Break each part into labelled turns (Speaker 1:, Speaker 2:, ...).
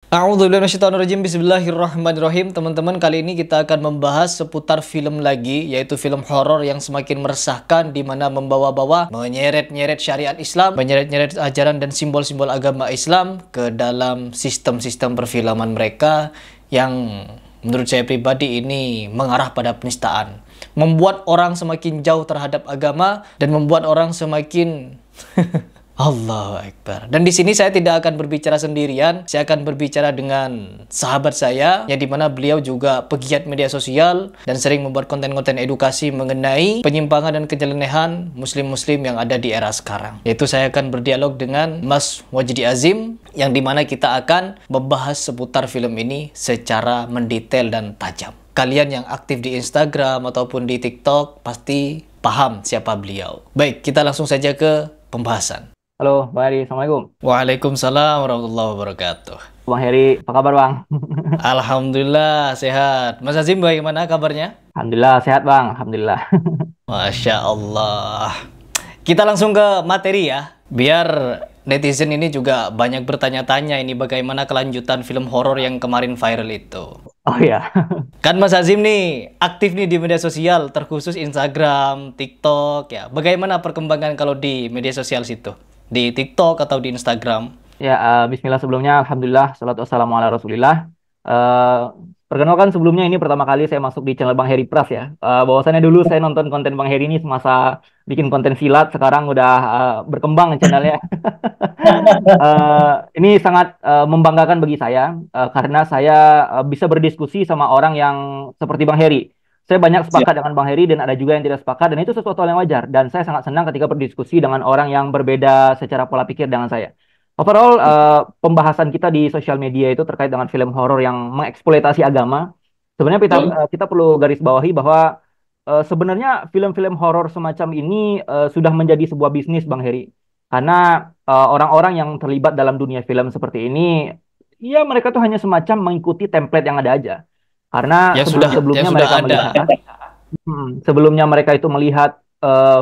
Speaker 1: A'udzubillahi minasyaitonirrajim. Bismillahirrahmanirrahim. Teman-teman, kali ini kita akan membahas seputar film lagi, yaitu film horor yang semakin meresahkan, di mana membawa-bawa, menyeret-nyeret syariat Islam, menyeret-nyeret ajaran dan simbol-simbol agama Islam ke dalam sistem-sistem perfilman mereka yang menurut saya pribadi ini mengarah pada penistaan, membuat orang semakin jauh terhadap agama dan membuat orang semakin Allahu Akbar. Dan di sini saya tidak akan berbicara sendirian, saya akan berbicara dengan sahabat saya, yang dimana beliau juga pegiat media sosial dan sering membuat konten-konten edukasi mengenai penyimpangan dan kenyelewengan muslim-muslim yang ada di era sekarang. Yaitu saya akan berdialog dengan Mas Wajdi Azim, yang dimana kita akan membahas seputar film ini secara mendetail dan tajam. Kalian yang aktif di Instagram ataupun di TikTok pasti paham siapa beliau. Baik, kita langsung saja ke pembahasan.
Speaker 2: Halo, Bang Heri. Assalamualaikum.
Speaker 1: Waalaikumsalam warahmatullahi wabarakatuh.
Speaker 2: Bang Heri, apa kabar, Bang?
Speaker 1: Alhamdulillah sehat. Mas Azim bagaimana kabarnya?
Speaker 2: Alhamdulillah, sehat, Bang. Alhamdulillah.
Speaker 1: Masya Allah. Kita langsung ke materi ya. Biar netizen ini juga banyak bertanya-tanya ini bagaimana kelanjutan film horor yang kemarin viral itu.
Speaker 2: Oh ya,
Speaker 1: Kan Mas Azim nih aktif nih di media sosial, terkhusus Instagram, TikTok ya. Bagaimana perkembangan kalau di media sosial situ? Di TikTok atau di Instagram?
Speaker 2: ya. Bismillah sebelumnya. Alhamdulillah, salatu wassalamu ala Rasulillah. Eh, Perkenalkan sebelumnya ini pertama kali saya masuk di channel Bang Heri Pras ya. Bahwasannya dulu saya nonton konten Bang Heri ini semasa bikin konten silat, sekarang udah berkembang channelnya. Ini sangat membanggakan bagi saya karena saya bisa berdiskusi sama orang yang seperti Bang Heri. Saya banyak
Speaker 3: Siap.
Speaker 2: sepakat dengan Bang Heri dan ada juga yang tidak sepakat dan itu sesuatu hal yang wajar dan saya sangat senang ketika berdiskusi dengan orang yang berbeda secara pola pikir dengan saya. Overall, pembahasan kita di sosial media itu terkait dengan film horor yang mengeksploitasi agama. Sebenarnya
Speaker 3: Betul.
Speaker 2: kita perlu garis bawahi bahwa sebenarnya film-film horor semacam ini sudah menjadi sebuah bisnis, Bang Heri. Karena orang-orang yang terlibat dalam dunia film seperti ini, ya mereka tuh hanya semacam mengikuti template yang ada aja. Karena
Speaker 1: Yang
Speaker 2: sebelum-sebelumnya
Speaker 1: sudah
Speaker 2: mereka
Speaker 1: ada.
Speaker 2: melihat, sebelumnya mereka itu melihat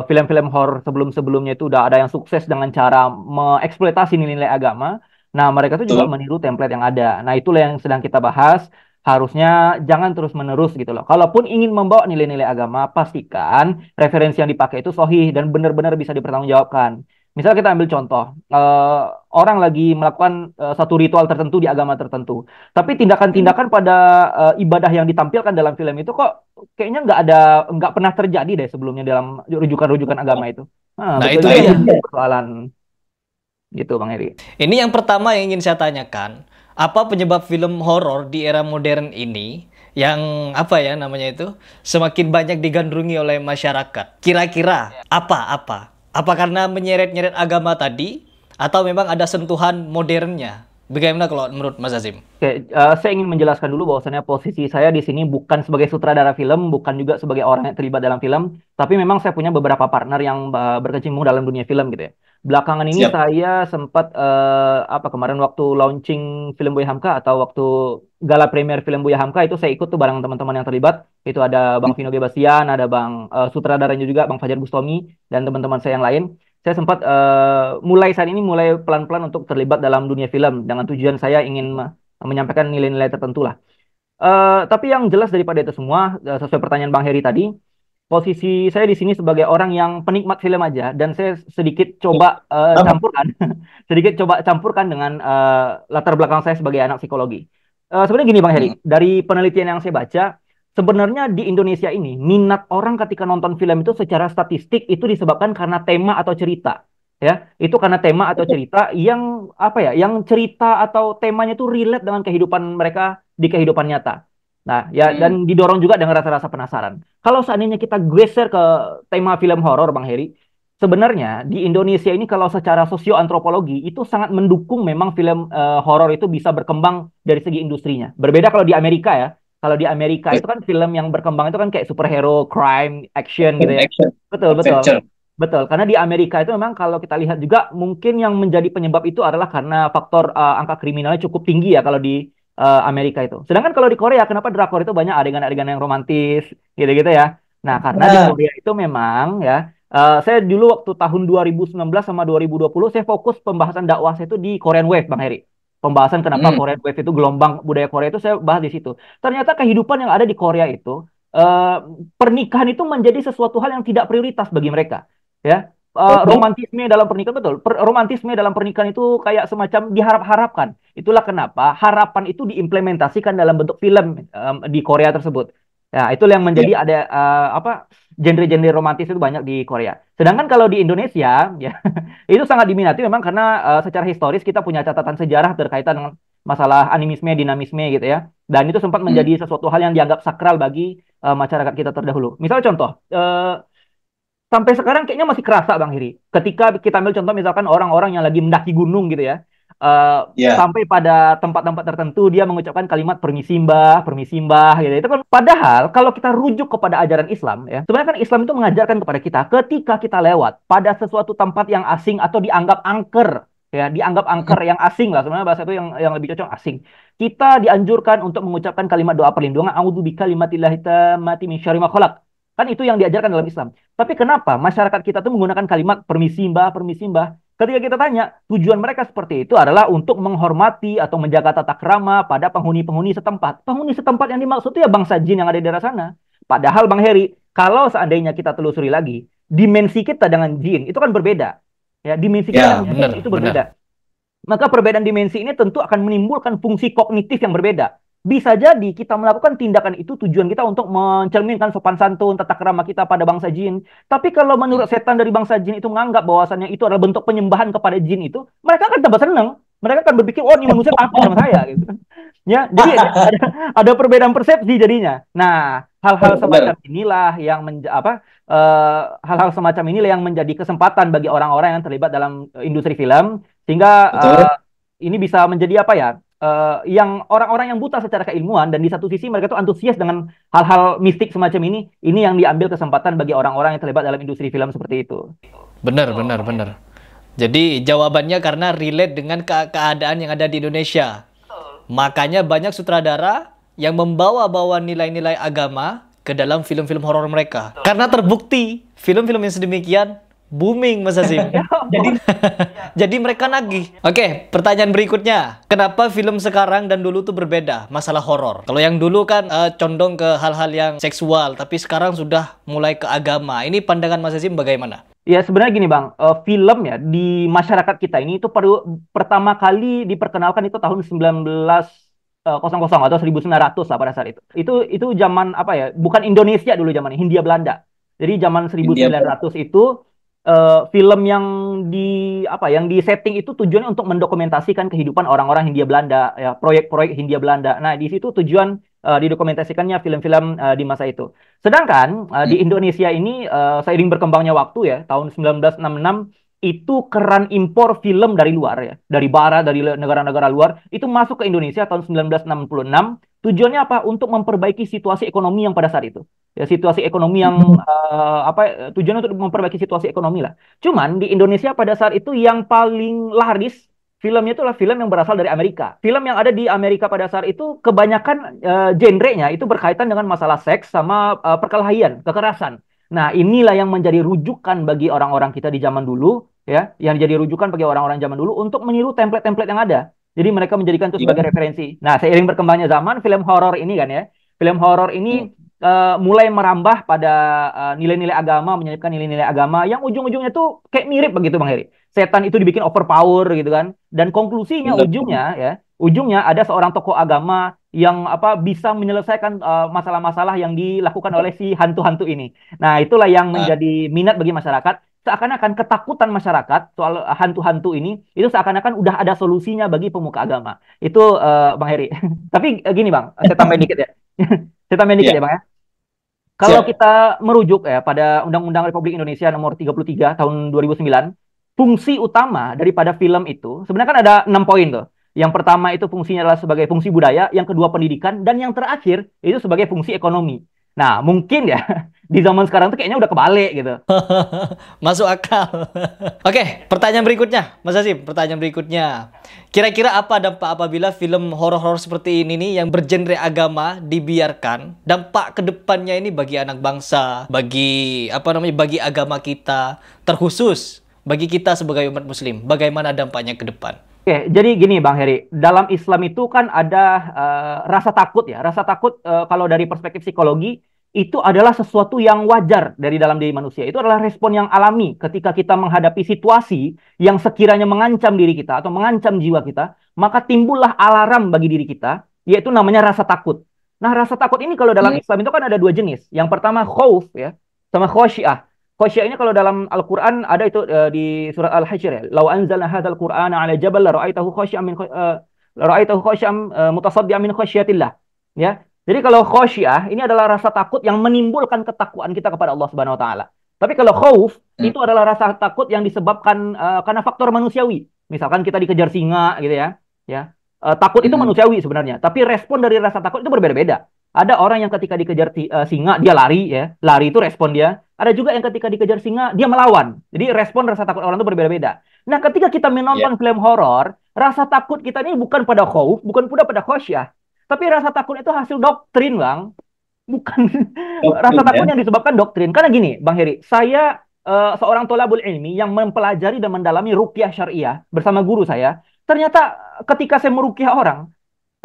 Speaker 2: film-film horor sebelum-sebelumnya itu udah ada yang sukses dengan cara mengeksploitasi nilai-nilai agama. Nah, mereka tuh juga
Speaker 3: Betul.
Speaker 2: meniru template yang ada. Nah, itulah yang sedang kita bahas. Harusnya jangan terus-menerus gitu loh. Kalaupun ingin membawa nilai-nilai agama, pastikan referensi yang dipakai itu sahih dan benar-benar bisa dipertanggungjawabkan. Misal kita ambil contoh, orang lagi melakukan satu ritual tertentu di agama tertentu, tapi
Speaker 3: Hmm.
Speaker 2: tindakan-tindakan pada ibadah yang ditampilkan dalam film itu kok kayaknya nggak pernah terjadi deh sebelumnya dalam rujukan-rujukan agama itu. Nah,
Speaker 1: Nah
Speaker 2: betul
Speaker 1: itu
Speaker 2: juga
Speaker 1: dia.
Speaker 2: ini jadi persoalan gitu, Bang Heri.
Speaker 1: Ini yang pertama yang ingin saya tanyakan. Apa penyebab film horor di era modern ini yang apa ya namanya itu semakin banyak digandrungi oleh masyarakat? Kira-kira apa? Apa karena menyeret-nyeret agama tadi atau memang ada sentuhan modernnya? Bagaimana kalau menurut Mas Azim?
Speaker 2: Oke, saya ingin menjelaskan dulu bahwasannya posisi saya di sini bukan sebagai sutradara film, bukan juga sebagai orang yang terlibat dalam film, tapi memang saya punya beberapa partner yang berkecimpung dalam dunia film gitu ya. Belakangan ini
Speaker 3: Siap.
Speaker 2: saya sempat kemarin waktu launching film Buya Hamka atau waktu gala premier film Buya Hamka itu saya ikut tuh bareng teman-teman yang terlibat. Itu ada Bang Vino Gebastian, ada Bang sutradaranya juga Bang Fajar Bustomi dan teman-teman saya yang lain. Saya sempat mulai saat ini mulai pelan-pelan untuk terlibat dalam dunia film dengan tujuan saya ingin menyampaikan nilai-nilai tertentu lah. Tapi yang jelas daripada itu semua, sesuai pertanyaan Bang Heri tadi, posisi saya di sini sebagai orang yang penikmat film aja, dan saya sedikit coba
Speaker 3: Apa?
Speaker 2: campurkan, sedikit coba campurkan dengan latar belakang saya sebagai anak psikologi. Sebenarnya gini Bang Heri,
Speaker 3: Hmm.
Speaker 2: dari penelitian yang saya baca, sebenarnya di Indonesia ini minat orang ketika nonton film itu secara statistik itu disebabkan karena tema atau cerita. Ya, itu karena tema atau cerita yang apa ya, yang cerita atau temanya itu relate dengan kehidupan mereka di kehidupan nyata. Nah, ya
Speaker 3: Hmm.
Speaker 2: dan didorong juga dengan rasa-rasa penasaran. Kalau seandainya kita geser ke tema film horor, Bang Heri, sebenarnya di Indonesia ini kalau secara sosioantropologi itu sangat mendukung memang film horor itu bisa berkembang dari segi industrinya. Berbeda kalau di Amerika ya. Kalau di Amerika itu kan film yang berkembang itu kan kayak superhero, crime, action gitu ya.
Speaker 3: Action,
Speaker 2: Betul, betul.
Speaker 3: adventure.
Speaker 2: Betul, karena di Amerika itu memang kalau kita lihat juga mungkin yang menjadi penyebab itu adalah karena faktor angka kriminalnya cukup tinggi ya kalau di Amerika itu. Sedangkan kalau di Korea, kenapa drakor itu banyak adegan-adegan yang romantis gitu-gitu ya. Nah, karena di
Speaker 3: Nah,
Speaker 2: Korea itu memang ya, saya dulu waktu tahun 2019 sama 2020 saya fokus pembahasan dakwah saya itu di Korean Wave, Bang Heri. Pembahasan kenapa
Speaker 3: Hmm.
Speaker 2: Korean Wave itu gelombang budaya Korea itu saya bahas di situ. Ternyata kehidupan yang ada di Korea itu pernikahan itu menjadi sesuatu hal yang tidak prioritas bagi mereka. Ya,
Speaker 3: Oh,
Speaker 2: romantisme dalam pernikahan betul. Romantisme dalam pernikahan itu kayak semacam diharap-harapkan. Itulah kenapa harapan itu diimplementasikan dalam bentuk film di Korea tersebut. Ya, itulah yang
Speaker 3: ya.
Speaker 2: menjadi ada apa genre-genre romantis itu banyak di Korea. Sedangkan kalau di Indonesia, ya itu sangat diminati memang karena secara historis kita punya catatan sejarah terkaitan dengan masalah animisme, dinamisme gitu ya. Dan itu sempat
Speaker 3: Hmm.
Speaker 2: menjadi sesuatu hal yang dianggap sakral bagi masyarakat kita terdahulu. Misalnya contoh, sampai sekarang kayaknya masih kerasa Bang Hiri. Ketika kita ambil contoh misalkan orang-orang yang lagi mendaki gunung gitu ya, eh,
Speaker 3: Ya.
Speaker 2: sampai pada tempat-tempat tertentu dia mengucapkan kalimat permisi mbah gitu. Itu kan padahal kalau kita rujuk kepada ajaran Islam ya, sebenarnya kan Islam itu mengajarkan kepada kita ketika kita lewat pada sesuatu tempat yang asing atau dianggap angker ya, dianggap angker yang asing lah sebenarnya bahasa itu yang lebih cocok asing. Kita dianjurkan untuk mengucapkan kalimat doa perlindungan, a'udzubika kalimatillahi tammati min syarri ma khalaq. Kan itu yang diajarkan dalam Islam. Tapi kenapa masyarakat kita tuh menggunakan kalimat permisi mbah, permisi mbah? Ketika kita tanya, tujuan mereka seperti itu adalah untuk menghormati atau menjaga tata krama pada penghuni-penghuni setempat. Penghuni setempat yang dimaksud itu ya bangsa jin yang ada di daerah sana. Padahal Bang Heri, kalau seandainya kita telusuri lagi, dimensi kita dengan jin itu kan berbeda. Ya, dimensi kita
Speaker 1: Ya,
Speaker 2: dengan jin
Speaker 1: benar,
Speaker 2: itu
Speaker 1: benar.
Speaker 2: berbeda. Maka perbedaan dimensi ini tentu akan menimbulkan fungsi kognitif yang berbeda. Bisa jadi kita melakukan tindakan itu tujuan kita untuk mencerminkan sopan santun, tata krama kita pada bangsa jin. Tapi kalau menurut setan dari bangsa jin itu menganggap bahwasannya itu adalah bentuk penyembahan kepada jin itu, mereka akan tambah senang. Mereka akan berpikir, oh ini manusia takut sama saya gitu. Ya, jadi ada perbedaan persepsi jadinya. Nah, hal-hal semacam
Speaker 3: Benar.
Speaker 2: inilah yang hal-hal semacam inilah yang menjadi kesempatan bagi orang-orang yang terlibat dalam industri film sehingga
Speaker 3: Betul.
Speaker 2: ini bisa menjadi apa ya? Yang orang-orang yang buta secara keilmuan dan di satu sisi mereka tuh antusias dengan hal-hal mistik semacam ini yang diambil kesempatan bagi orang-orang yang terlibat dalam industri film seperti itu.
Speaker 1: Benar, benar, benar. Jadi jawabannya karena relate dengan keadaan yang ada di Indonesia. Makanya banyak sutradara yang membawa-bawa nilai-nilai agama ke dalam film-film horor mereka. Karena terbukti film-film yang sedemikian booming, Mas Azim.
Speaker 3: Jadi
Speaker 1: Jadi mereka nagih. Oke, pertanyaan berikutnya. Kenapa film sekarang dan dulu tuh berbeda? Masalah horor. Kalau yang dulu kan condong ke hal-hal yang seksual, tapi sekarang sudah mulai ke agama. Ini pandangan Mas Azim bagaimana?
Speaker 2: Ya sebenarnya gini Bang, film ya di masyarakat kita ini itu pertama kali diperkenalkan itu tahun 1900 atau 1900 lah pada saat itu. Itu zaman apa ya? Bukan Indonesia dulu zamannya, Hindia Belanda. Jadi zaman
Speaker 3: India.
Speaker 2: 1900 itu film yang yang di setting itu tujuannya untuk mendokumentasikan kehidupan orang-orang Hindia Belanda ya, proyek-proyek Hindia Belanda. Nah, di situ tujuan didokumentasikannya film-film di masa itu. Sedangkan
Speaker 3: Hmm.
Speaker 2: di Indonesia ini seiring berkembangnya waktu ya, tahun 1966 itu keran impor film dari luar ya, dari barat, dari negara-negara luar itu masuk ke Indonesia tahun 1966. Tujuannya apa? Untuk memperbaiki situasi ekonomi yang pada saat itu. Ya, situasi ekonomi yang tujuannya untuk memperbaiki situasi ekonomi lah. Cuman di Indonesia pada saat itu yang paling laris filmnya itulah film yang berasal dari Amerika. Film yang ada di Amerika pada saat itu kebanyakan genrenya itu berkaitan dengan masalah seks sama perkelahian, kekerasan. Nah, inilah yang menjadi rujukan bagi orang-orang kita di zaman dulu, ya, yang jadi rujukan bagi orang-orang zaman dulu untuk meniru template-template yang ada. Jadi mereka menjadikan itu
Speaker 3: Iya.
Speaker 2: sebagai referensi. Nah, seiring berkembangnya zaman, film horor ini kan ya, film horor
Speaker 3: Hmm.
Speaker 2: ini mulai merambah pada nilai-nilai agama, menyelipkan nilai-nilai agama yang ujung-ujungnya tuh kayak mirip begitu Bang Heri. Setan itu dibikin overpower gitu kan. Dan konklusinya
Speaker 3: Benar.
Speaker 2: ujungnya ada seorang tokoh agama yang bisa menyelesaikan masalah-masalah yang dilakukan oleh si hantu-hantu ini. Nah, itulah yang
Speaker 3: Nah,
Speaker 2: menjadi minat bagi masyarakat. Seakan-akan ketakutan masyarakat soal hantu-hantu ini itu seakan-akan udah ada solusinya bagi pemuka agama. Itu Bang Heri. Tapi gini Bang, saya tambahin dikit ya. Saya tambahin dikit
Speaker 3: ya,
Speaker 2: ya Bang ya. Kalau
Speaker 3: siap.
Speaker 2: kita merujuk ya pada Undang-Undang Republik Indonesia nomor 33 tahun 2009, fungsi utama daripada film itu sebenarnya kan ada 6 poin tuh. Yang pertama itu fungsinya adalah sebagai fungsi budaya, yang kedua pendidikan, dan yang terakhir itu sebagai fungsi ekonomi. Nah, mungkin ya di zaman sekarang tuh kayaknya udah kebalik gitu.
Speaker 1: Masuk akal. Oke, pertanyaan berikutnya, Mas Azim. Pertanyaan berikutnya. Kira-kira apa dampak apabila film horor-horor seperti ini nih yang bergenre agama dibiarkan? Dampak kedepannya ini bagi anak bangsa, bagi bagi agama kita, terkhusus bagi kita sebagai umat Muslim. Bagaimana dampaknya ke depan?
Speaker 2: Oke, jadi gini Bang Heri, dalam Islam itu kan ada rasa takut ya. Rasa takut kalau dari perspektif psikologi itu adalah sesuatu yang wajar dari dalam diri manusia. Itu adalah respon yang alami ketika kita menghadapi situasi yang sekiranya mengancam diri kita atau mengancam jiwa kita, maka timbullah alarm bagi diri kita, yaitu namanya rasa takut. Nah, rasa takut ini kalau dalam
Speaker 3: Hmm.
Speaker 2: Islam itu kan ada dua jenis. Yang pertama khauf ya, sama khosyiah. Khosyah ini kalau dalam Al-Quran ada itu di surat Al-Hasyr ya. Lau anzalna hadzal Qur'ana 'ala jabal la ra'aitahu khasyi'an min la ra'aitahu khasyi'an mutasaddian min khasyatillah. Ya. Jadi kalau khasyah ini adalah rasa takut yang menimbulkan ketakwaan kita kepada Allah Subhanahu wa taala. Tapi kalau khauf
Speaker 3: Hmm.
Speaker 2: itu adalah rasa takut yang disebabkan karena faktor manusiawi. Misalkan kita dikejar singa gitu ya. Ya. Takut itu
Speaker 3: Hmm.
Speaker 2: manusiawi sebenarnya, tapi respon dari rasa takut itu berbeda-beda. Ada orang yang ketika dikejar singa dia lari ya, lari itu respon dia. Ada juga yang ketika dikejar singa dia melawan. Jadi respon rasa takut orang itu berbeda-beda. Nah, ketika kita
Speaker 3: Ya.
Speaker 2: menonton film horor, rasa takut kita ini bukan pada khauf, bukan pula pada khosyah. Tapi rasa takut itu hasil doktrin, Bang. Bukan rasa
Speaker 3: Doktrin
Speaker 2: takut
Speaker 3: ya.
Speaker 2: yang disebabkan doktrin. Karena gini, Bang Heri, saya seorang tolabul ilmi yang mempelajari dan mendalami ruqyah syariah bersama guru saya. Ternyata ketika saya meruqyah orang,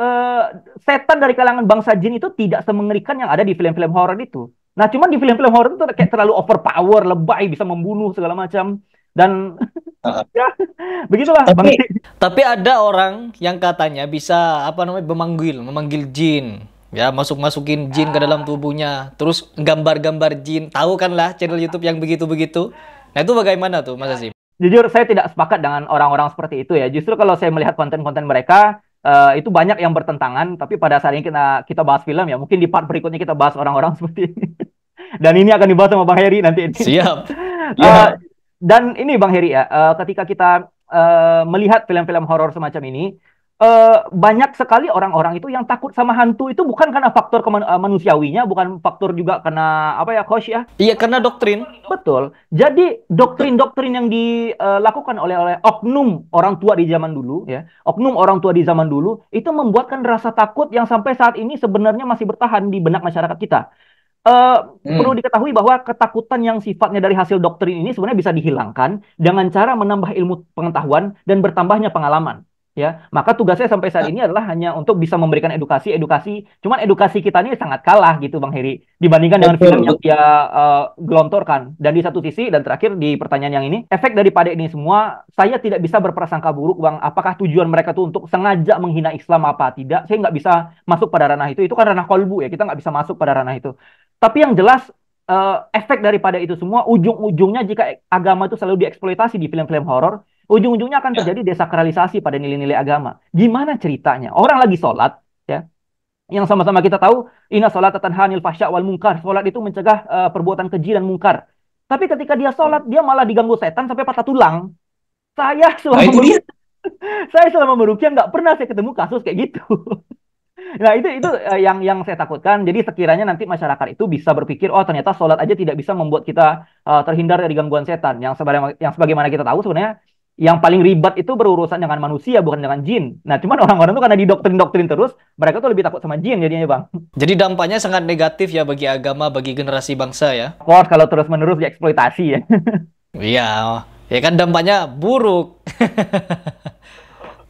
Speaker 2: eh, setan dari kalangan bangsa jin itu tidak semengerikan yang ada di film-film horor itu. Nah, cuman di film-film horor itu kayak terlalu overpower, lebay, bisa membunuh segala macam. Dan
Speaker 3: Ah,
Speaker 2: ya, begitulah Bang
Speaker 3: Tapi
Speaker 2: Heri.
Speaker 1: Tapi ada orang yang katanya bisa apa namanya memanggil jin. Ya, masukin jin ke dalam tubuhnya, terus gambar-gambar jin. Tahu kan lah channel YouTube yang begitu-begitu. Nah, itu bagaimana tuh, Mas Azim?
Speaker 2: Jujur saya tidak sepakat dengan orang-orang seperti itu ya. Justru kalau saya melihat konten-konten mereka itu banyak yang bertentangan, tapi pada saat ini kita bahas film ya. Mungkin di part berikutnya kita bahas orang-orang seperti ini. Dan ini akan dibahas sama Bang Heri nanti ini.
Speaker 1: Siap.
Speaker 2: Eh,
Speaker 3: ya,
Speaker 2: dan ini Bang Heri ya, ketika kita melihat film-film horor semacam ini, banyak sekali orang-orang itu yang takut sama hantu itu bukan karena faktor manusiawinya, bukan faktor juga karena apa ya, khosyah.
Speaker 1: Iya, karena doktrin.
Speaker 2: Betul. Jadi doktrin-doktrin yang dilakukan oleh oknum orang tua di zaman dulu, ya, oknum orang tua di zaman dulu itu membuatkan rasa takut yang sampai saat ini sebenarnya masih bertahan di benak masyarakat kita. Perlu
Speaker 3: hmm.
Speaker 2: diketahui bahwa ketakutan yang sifatnya dari hasil doktrin ini sebenarnya bisa dihilangkan dengan cara menambah ilmu pengetahuan dan bertambahnya pengalaman. Ya, maka tugas saya sampai saat
Speaker 3: Nah,
Speaker 2: ini adalah hanya untuk bisa memberikan edukasi. Cuman edukasi kita ini sangat kalah gitu, Bang Heri, dibandingkan dengan film
Speaker 3: betul,
Speaker 2: yang
Speaker 3: betul.
Speaker 2: dia gelontorkan. Dan di satu sisi dan terakhir di pertanyaan yang ini, efek daripada ini semua, saya tidak bisa berprasangka buruk, Bang. Apakah tujuan mereka tuh untuk sengaja menghina Islam apa tidak? Saya nggak bisa masuk pada ranah itu. Itu kan ranah kolbu ya. Kita nggak bisa masuk pada ranah itu. Tapi yang jelas efek daripada itu semua ujung-ujungnya jika agama itu selalu dieksploitasi di film-film horor, ujung-ujungnya akan
Speaker 3: Ya.
Speaker 2: terjadi desakralisasi pada nilai-nilai agama. Gimana ceritanya? Orang lagi sholat, ya, yang sama-sama kita tahu, inna sholata tanha 'anil fahsya wal munkar. Sholat itu mencegah perbuatan keji dan mungkar. Tapi ketika dia sholat, dia malah diganggu setan sampai patah tulang. Saya
Speaker 3: Nah,
Speaker 2: selama
Speaker 3: itu dia.
Speaker 2: saya selama meruqyah nggak pernah saya ketemu kasus kayak gitu. Nah, itu yang saya takutkan. Jadi sekiranya nanti masyarakat itu bisa berpikir, oh ternyata sholat aja tidak bisa membuat kita terhindar dari gangguan setan. Yang sebagaimana kita tahu sebenarnya yang paling ribet itu berurusan dengan manusia bukan dengan jin. Nah, cuman orang-orang tuh karena didoktrin-doktrin terus, mereka tuh lebih takut sama jin jadinya, Bang.
Speaker 1: Jadi dampaknya sangat negatif ya bagi agama, bagi generasi bangsa ya.
Speaker 2: Of course, kalau terus-menerus dieksploitasi ya.
Speaker 1: Iya, ya kan dampaknya buruk.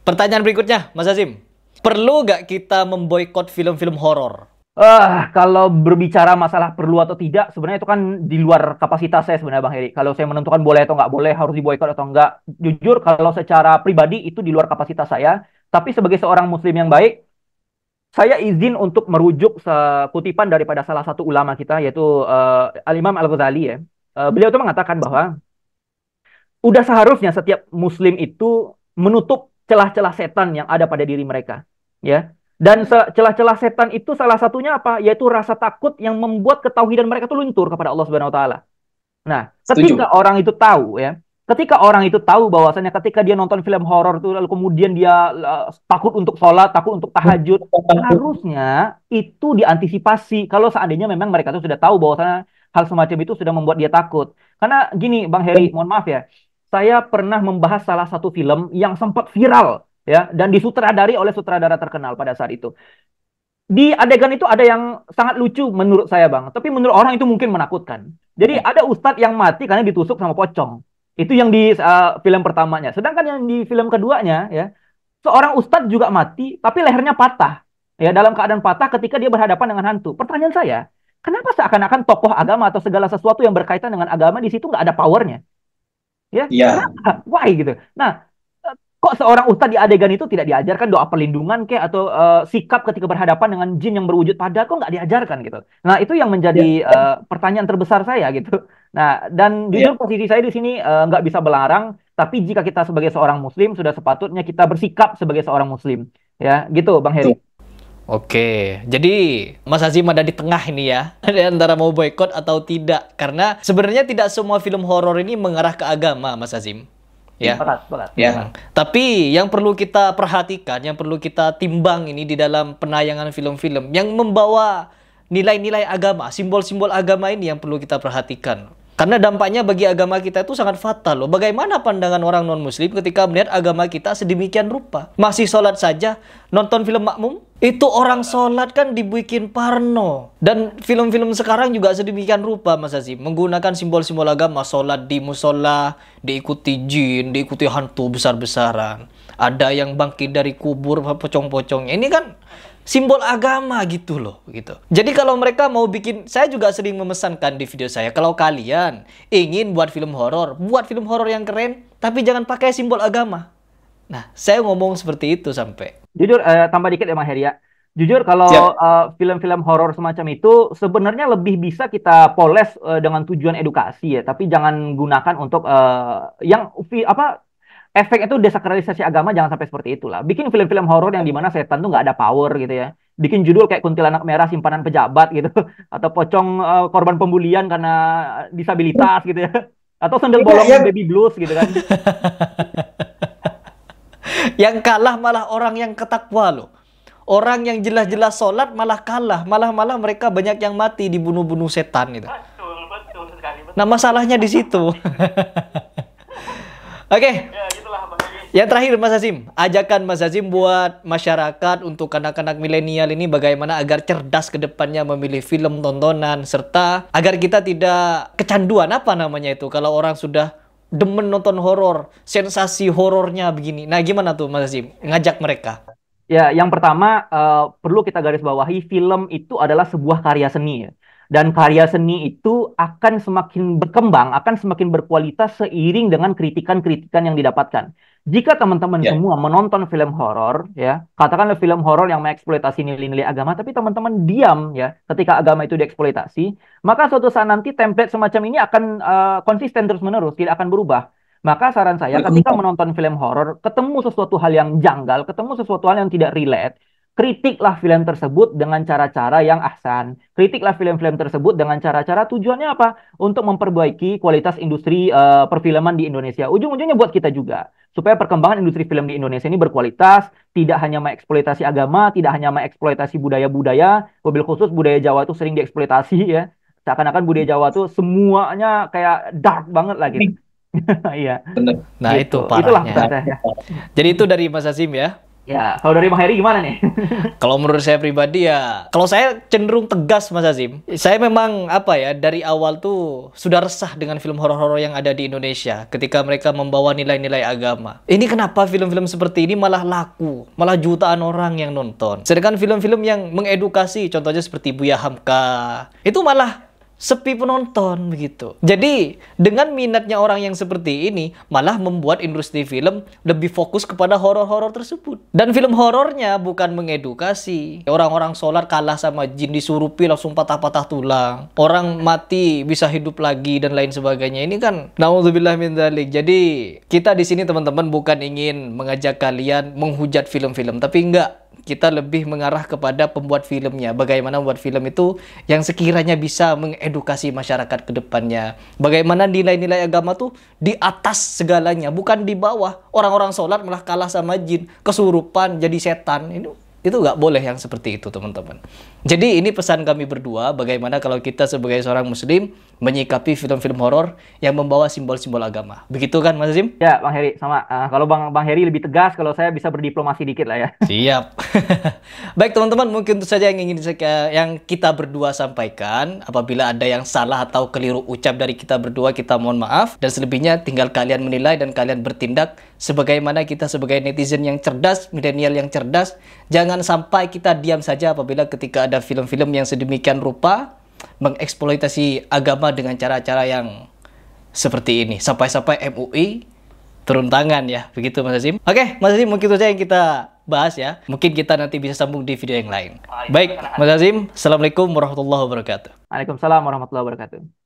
Speaker 1: Pertanyaan berikutnya, Mas Azim. Perlu nggak kita memboikot film-film horor?
Speaker 2: Kalau berbicara masalah perlu atau tidak, sebenarnya itu kan di luar kapasitas saya sebenarnya, Bang Heri. Kalau saya menentukan boleh atau nggak boleh, harus diboikot atau nggak, jujur kalau secara pribadi itu di luar kapasitas saya. Tapi sebagai seorang Muslim yang baik, saya izin untuk merujuk kutipan daripada salah satu ulama kita, yaitu Al-Imam Al-Ghazali ya. Beliau itu mengatakan bahwa udah seharusnya setiap Muslim itu menutup celah-celah setan yang ada pada diri mereka, ya. Dan celah-celah setan itu salah satunya apa? Yaitu rasa takut yang membuat ketauhidan mereka itu luntur kepada Allah Subhanahu Wa Taala. Nah, ketika
Speaker 3: Setuju.
Speaker 2: orang itu tahu ya, ketika orang itu tahu bahwasanya ketika dia nonton film horor itu lalu kemudian dia takut untuk sholat, takut untuk tahajud, harusnya itu diantisipasi kalau seandainya memang mereka itu sudah tahu bahwasanya hal semacam itu sudah membuat dia takut. Karena gini, Bang Heri, mohon maaf ya, saya pernah membahas salah satu film yang sempat viral ya dan disutradari oleh sutradara terkenal pada saat itu. Di adegan itu ada yang sangat lucu menurut saya, Bang. Tapi menurut orang itu mungkin menakutkan. Jadi ada ustadz yang mati karena ditusuk sama pocong. Itu yang di film pertamanya. Sedangkan yang di film keduanya, ya, seorang ustadz juga mati, tapi lehernya patah. Ya, dalam keadaan patah ketika dia berhadapan dengan hantu. Pertanyaan saya, kenapa seakan-akan tokoh agama atau segala sesuatu yang berkaitan dengan agama di situ nggak ada powernya? Ya,
Speaker 3: Iya,
Speaker 2: kenapa? Why gitu? Nah, kok seorang ustadz di adegan itu tidak diajarkan doa perlindungan kek atau sikap ketika berhadapan dengan jin yang berwujud padat, kok nggak diajarkan gitu? Nah, itu yang
Speaker 3: iya,
Speaker 2: menjadi pertanyaan terbesar saya gitu. Nah, dan
Speaker 3: iya,
Speaker 2: jujur posisi saya di sini nggak bisa melarang, tapi jika kita sebagai seorang muslim sudah sepatutnya kita bersikap sebagai seorang muslim. Ya, gitu Bang
Speaker 3: betul.
Speaker 2: Heri.
Speaker 1: Oke, jadi Mas Azim ada di tengah ini ya, di antara mau boykot atau tidak. Karena sebenarnya tidak semua film horor ini mengarah ke agama, Mas Azim. Ya.
Speaker 2: Sepakat, sepakat.
Speaker 3: Ya,
Speaker 1: Tapi yang perlu kita perhatikan, yang perlu kita timbang ini di dalam penayangan film-film yang membawa nilai-nilai agama, simbol-simbol agama ini yang perlu kita perhatikan. Karena dampaknya bagi agama kita itu sangat fatal loh. Bagaimana pandangan orang non-muslim ketika melihat agama kita sedemikian rupa? Masih sholat saja, nonton film makmum? Itu orang sholat kan dibikin parno. Dan film-film sekarang juga sedemikian rupa, Mas Azim. Menggunakan simbol-simbol agama, sholat di musola, diikuti jin, diikuti hantu besar-besaran. Ada yang bangkit dari kubur, pocong-pocongnya. Ini kan simbol agama gitu loh, gitu. Jadi kalau mereka mau bikin, saya juga sering memesankan di video saya, kalau kalian ingin buat film horor yang keren, tapi jangan pakai simbol agama. Nah, saya ngomong seperti itu sampai.
Speaker 2: Jujur, tambah dikit ya Bang Heri ya. Jujur kalau
Speaker 3: siap.
Speaker 2: film-film horor semacam itu sebenarnya lebih bisa kita poles dengan tujuan edukasi ya, tapi jangan gunakan untuk efek itu desakralisasi agama, jangan sampai seperti itulah. Bikin film-film horor yang dimana setan tuh nggak ada power gitu ya. Bikin judul kayak Kuntilanak Merah Simpanan Pejabat gitu, atau Pocong Korban Pembulian karena disabilitas gitu ya, atau Sendal
Speaker 3: Enggak,
Speaker 2: Bolong
Speaker 3: yang
Speaker 2: Baby Blues gitu kan.
Speaker 1: Yang kalah malah orang yang ketakwa loh. Orang yang jelas-jelas sholat malah kalah, malah mereka banyak yang mati dibunuh-bunuh setan itu.
Speaker 2: Betul, betul sekali. Betul.
Speaker 1: Nah, masalahnya di situ. Oke.
Speaker 2: Ya, gitulah Bang Heri.
Speaker 1: Yang terakhir Mas Azim, ajakan Mas Azim buat masyarakat untuk anak-anak milenial ini bagaimana agar cerdas ke depannya memilih film tontonan serta agar kita tidak kecanduan apa namanya itu kalau orang sudah demen nonton horor, sensasi horornya begini. Nah, gimana tuh Mas Azim ngajak mereka?
Speaker 2: Ya, yang pertama perlu kita garis bawahi film itu adalah sebuah karya seni ya. Dan karya seni itu akan semakin berkembang, akan semakin berkualitas seiring dengan kritikan-kritikan yang didapatkan. Jika teman-teman
Speaker 3: ya,
Speaker 2: semua menonton film horor, ya, katakanlah film horor yang mengeksploitasi nilai-nilai agama, tapi teman-teman diam ya ketika agama itu dieksploitasi, maka suatu saat nanti template semacam ini akan konsisten terus-menerus, tidak akan berubah. Maka saran saya ketika
Speaker 3: berkembang.
Speaker 2: menonton film horor, ketemu sesuatu hal yang janggal, ketemu sesuatu hal yang tidak relate, kritiklah film tersebut dengan cara-cara yang ahsan. Kritiklah film-film tersebut dengan cara-cara tujuannya apa? Untuk memperbaiki kualitas industri perfilman di Indonesia. Ujung-ujungnya buat kita juga. Supaya perkembangan industri film di Indonesia ini berkualitas, tidak hanya mengeksploitasi agama, tidak hanya mengeksploitasi budaya-budaya, mobil khusus budaya Jawa itu sering dieksploitasi ya. Seakan-akan budaya Jawa tuh semuanya kayak dark banget lah gitu. Iya,
Speaker 3: Bener.
Speaker 1: Nah, itu
Speaker 2: gitu. Itulah pesan
Speaker 1: parahnya.
Speaker 2: saya.
Speaker 1: Jadi itu dari Mas Azim ya.
Speaker 2: Ya, kalau dari Bang Heri gimana nih?
Speaker 1: Kalau menurut saya pribadi ya, kalau saya cenderung tegas Mas Azim. Saya memang apa ya, dari awal tuh sudah resah dengan film horor-horor yang ada di Indonesia ketika mereka membawa nilai-nilai agama. Ini kenapa film-film seperti ini malah laku, malah jutaan orang yang nonton. Sedangkan film-film yang mengedukasi, contohnya seperti Buya Hamka, itu malah sepi penonton begitu. Jadi dengan minatnya orang yang seperti ini malah membuat industri film lebih fokus kepada horor-horor tersebut. Dan film horornya bukan mengedukasi. Orang-orang sholat kalah sama jin, disurupi langsung patah-patah tulang. Orang mati bisa hidup lagi dan lain sebagainya. Ini kan naudzubillah min dzalik. Jadi kita di sini teman-teman bukan ingin mengajak kalian menghujat film-film, tapi enggak. Kita lebih mengarah kepada pembuat filmnya. Bagaimana membuat film itu yang sekiranya bisa mengedukasi masyarakat ke depannya. Bagaimana nilai-nilai agama tuh di atas segalanya, bukan di bawah. Orang-orang sholat malah kalah sama jin, kesurupan, jadi setan. Ini Itu nggak boleh yang seperti itu, teman-teman. Jadi ini pesan kami berdua, bagaimana kalau kita sebagai seorang muslim menyikapi film-film horor yang membawa simbol-simbol agama. Begitu kan, Mas Azim?
Speaker 2: Ya, Bang Heri, sama. Kalau Bang Heri lebih tegas, kalau saya bisa berdiplomasi dikit lah ya.
Speaker 1: Siap. Baik teman-teman, mungkin itu saja yang kita berdua sampaikan. Apabila ada yang salah atau keliru ucap dari kita berdua, kita mohon maaf. Dan selebihnya tinggal kalian menilai dan kalian bertindak sebagaimana kita sebagai netizen yang cerdas, milenial yang cerdas. Jangan sampai kita diam saja apabila ketika ada film-film yang sedemikian rupa mengeksploitasi agama dengan cara-cara yang seperti ini. Sampai-sampai MUI turun tangan ya, begitu Mas Azim. Oke, Mas Azim, mungkin itu saja yang kita bahas ya. Mungkin kita nanti bisa sambung di video yang lain. Baik, Mas Azim, Assalamualaikum warahmatullahi wabarakatuh.
Speaker 2: Waalaikumsalam warahmatullahi wabarakatuh.